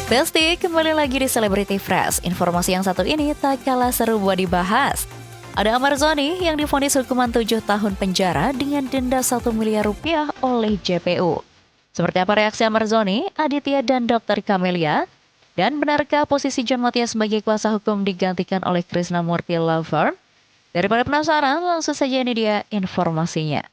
Besti, kembali lagi di Celebrity Fresh. Informasi yang satu ini tak kalah seru buat dibahas. Ada Ahmad Zoni yang divonis hukuman 7 tahun penjara dengan denda 1 miliar rupiah oleh JPU. Seperti apa reaksi Ahmad Zoni, Aditya dan Dr. Camelia? Dan benarkah posisi John Matias sebagai kuasa hukum digantikan oleh Krisnamurti Law Firm? Daripada penasaran, langsung saja ini dia informasinya.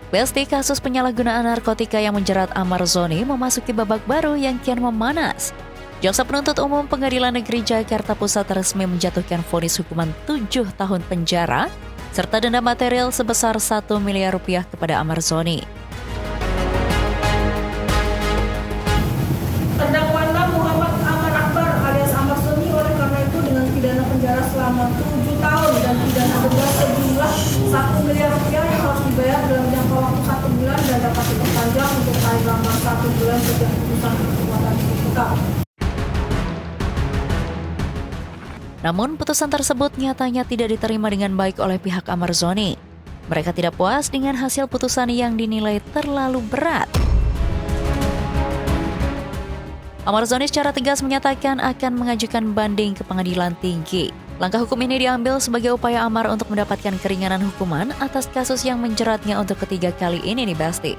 Besti, kasus penyalahgunaan narkotika yang menjerat Ahmad Zoni memasuki babak baru yang kian memanas. Jaksa Penuntut Umum Pengadilan Negeri Jakarta Pusat resmi menjatuhkan vonis hukuman 7 tahun penjara serta denda material sebesar 1 miliar rupiah kepada Ahmad Zoni. Terdakwa Muhammad Aman Akbar alias Ahmad Zoni oleh karena itu dengan pidana penjara selama 7 tahun dan pidana denda sejumlah 1 miliar rupiah yang harus dibayar dalam jangka waktu 1 bulan dan dapat diperpanjang untuk paling lama 1 bulan sejak putusan berkekuatan tetap. Namun putusan tersebut nyatanya tidak diterima dengan baik oleh pihak Ahmad Zoni. Mereka tidak puas dengan hasil putusan yang dinilai terlalu berat. Ahmad Zoni secara tegas menyatakan akan mengajukan banding ke pengadilan tinggi. Langkah hukum ini diambil sebagai upaya Ahmad untuk mendapatkan keringanan hukuman atas kasus yang menjeratnya untuk ketiga kali ini nih Besti.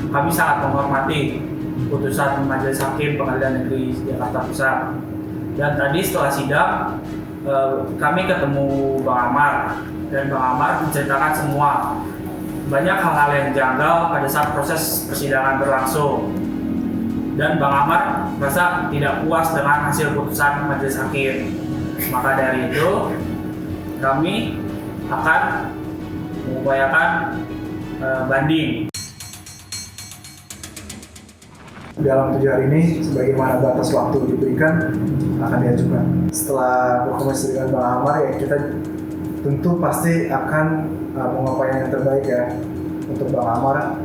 Kami sangat menghormati putusan Majelis Hakim Pengadilan Negeri Jakarta Pusat. Dan tadi setelah sidang, kami ketemu Bang Amar, dan Bang Amar menceritakan semua banyak hal-hal yang janggal pada saat proses persidangan berlangsung. Dan Bang Amar merasa tidak puas dengan hasil putusan Majelis Hakim. Maka dari itu, kami akan mengupayakan banding. Dalam 7 hari ini, sebagaimana batas waktu diberikan, akan diajukan. Setelah berkomunikasi dengan Bang Amar, ya kita tentu pasti akan mengupayakan yang terbaik ya untuk Bang Amar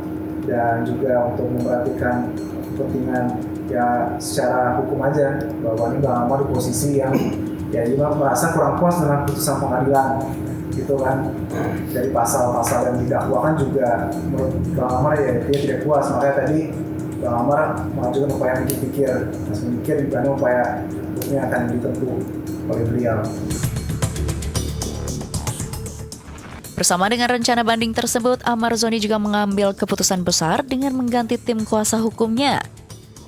dan juga untuk memperhatikan kepentingan ya secara hukum aja, bahwa ini Bang Amar di posisi yang ya juga merasa kurang puas dengan putusan pengadilan gitu kan. Dari pasal-pasal yang didakwakan juga menurut Bang Amar ya dia tidak puas, makanya tadi Bang Amar mengajukan upaya pikir dibanding upaya hukumnya akan ditempuh oleh beliau. Bersama dengan rencana banding tersebut, Ahmad Zoni juga mengambil keputusan besar dengan mengganti tim kuasa hukumnya.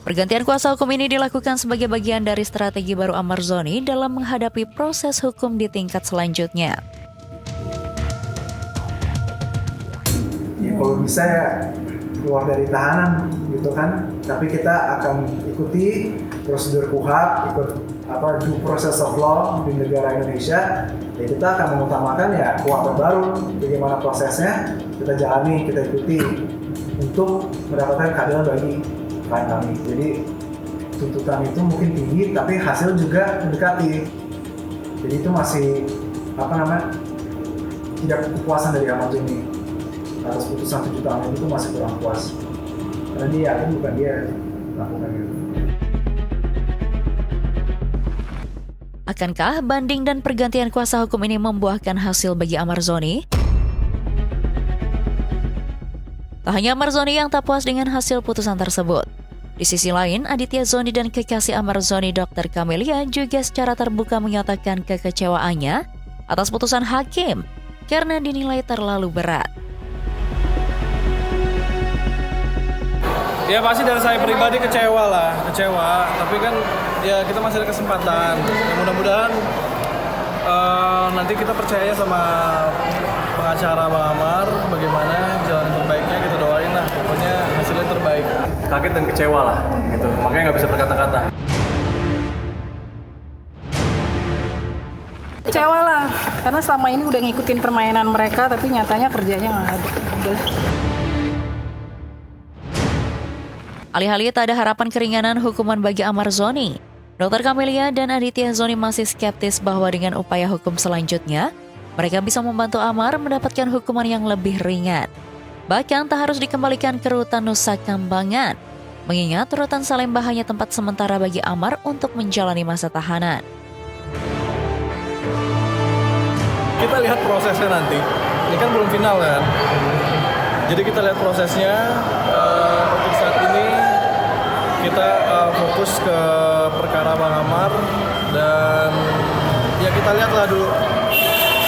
Pergantian kuasa hukum ini dilakukan sebagai bagian dari strategi baru Ahmad Zoni dalam menghadapi proses hukum di tingkat selanjutnya. Ya kalau bisa ya keluar dari tahanan gitu kan, tapi kita akan ikuti prosedur KUHP, ikut due process of law di negara Indonesia. Ya kita akan mengutamakan ya KUHP baru, bagaimana prosesnya kita jalani, kita ikuti untuk mendapatkan keadilan bagi klien kami. Jadi tuntutan itu mungkin tinggi, tapi hasil juga mendekati. Jadi itu masih tidak kepuasan dari Ahmad Zoni atas putusan 7 tahun itu masih kurang puas. Karena dia yakin bukan dia lakukan itu. Akankah banding dan pergantian kuasa hukum ini membuahkan hasil bagi Ahmad Zoni? Tak hanya Ahmad Zoni yang tak puas dengan hasil putusan tersebut. Di sisi lain, Aditya Zoni dan kekasih Ahmad Zoni Dr. Camelia juga secara terbuka menyatakan kekecewaannya atas putusan hakim karena dinilai terlalu berat. Ya pasti dari saya pribadi kecewa, tapi kan ya kita masih ada kesempatan. Ya, mudah-mudahan nanti kita percaya sama pengacara Bang Amar, bagaimana jalan terbaiknya kita doain lah, pokoknya hasilnya terbaik. Kaget dan kecewa lah, gitu. Makanya nggak bisa berkata-kata. Kecewa lah, karena selama ini udah ngikutin permainan mereka, tapi nyatanya kerjanya nggak ada. Alih-alih tak ada harapan keringanan hukuman bagi Ahmad Zoni, Dr. Camelia dan Aditya Zoni masih skeptis bahwa dengan upaya hukum selanjutnya, mereka bisa membantu Ahmad mendapatkan hukuman yang lebih ringan. Bahkan tak harus dikembalikan ke rutan Nusa Kambangan, mengingat rutan Salemba hanya tempat sementara bagi Amar untuk menjalani masa tahanan. Kita lihat prosesnya nanti. Ini kan belum final kan. Jadi kita lihat prosesnya. Untuk saat ini kita fokus ke perkara Bang Amar dan ya kita lihatlah dulu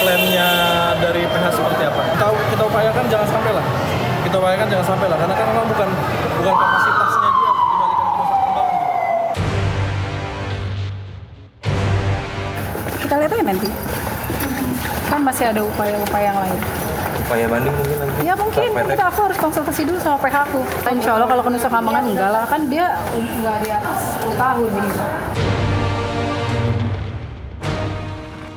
plannya dari PH seperti apa. Kita upayakan jangan sampai lah. Karena kan memang bukan kapasitasnya dia dibalikan ke Nusa Kambangan gitu. Kita lihat aja nanti. Kan masih ada upaya-upaya yang lain. Upaya banding mungkin nanti? Ya mungkin aku harus konsultasi dulu sama PH aku. Insya Allah kalau ke Nusa Kambangan enggak lah, kan dia enggak di atas 10 tahun ini.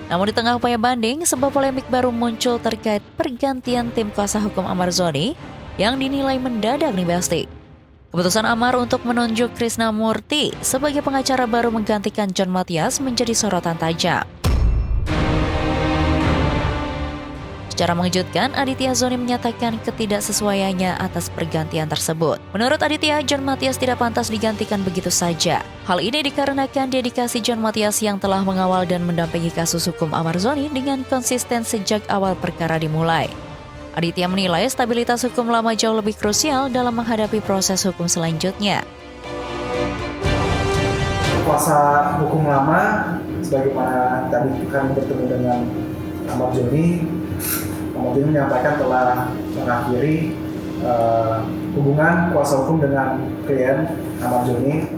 Namun di tengah upaya banding, sebuah polemik baru muncul terkait pergantian tim kuasa hukum Amar Zoni yang dinilai mendadak nih Besti. Keputusan Amar untuk menunjuk Krishna Murti sebagai pengacara baru menggantikan John Matias menjadi sorotan tajam. Secara mengejutkan, Aditya Zoni menyatakan ketidaksesuaiannya atas pergantian tersebut. Menurut Aditya, John Matias tidak pantas digantikan begitu saja. Hal ini dikarenakan dedikasi John Matias yang telah mengawal dan mendampingi kasus hukum Amar Zoni dengan konsisten sejak awal perkara dimulai. Aditya menilai stabilitas hukum lama jauh lebih krusial dalam menghadapi proses hukum selanjutnya. Kuasa hukum lama, sebagaimana tadi kami bertemu dengan Amar Zoni, Amar Zoni menyampaikan telah mengakhiri hubungan kuasa hukum dengan klien Amar Zoni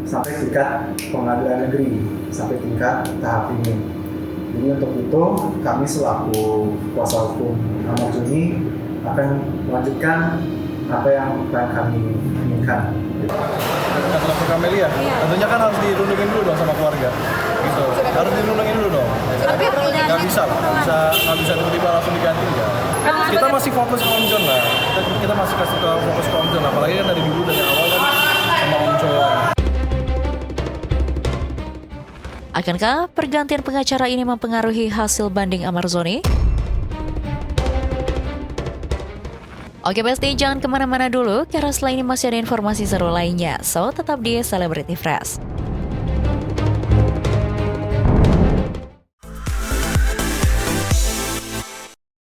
sampai tingkat pengadilan negeri, sampai tingkat tahap ini. Jadi untuk itu kami selaku kuasa hukum Amar Zoni akan melanjutkan apa yang kami inginkan. Kata Dr. Kamelia, tentunya kan harus dirundungin dulu dong sama keluarga. Gitu. Harus dirundungin dulu dong. Nggak bisa lah, nggak bisa tiba-tiba langsung diganti ya. Kita masih fokus ke Om John lah. Kita masih kasih fokus ke Om John, apalagi kan dari dulu dari awal kan sama Om John. Akankah pergantian pengacara ini mempengaruhi hasil banding Amar Zoni? Oke Besti, jangan kemana-mana dulu, karena setelah ini masih ada informasi seru lainnya. So, tetap di Celebrity Fresh.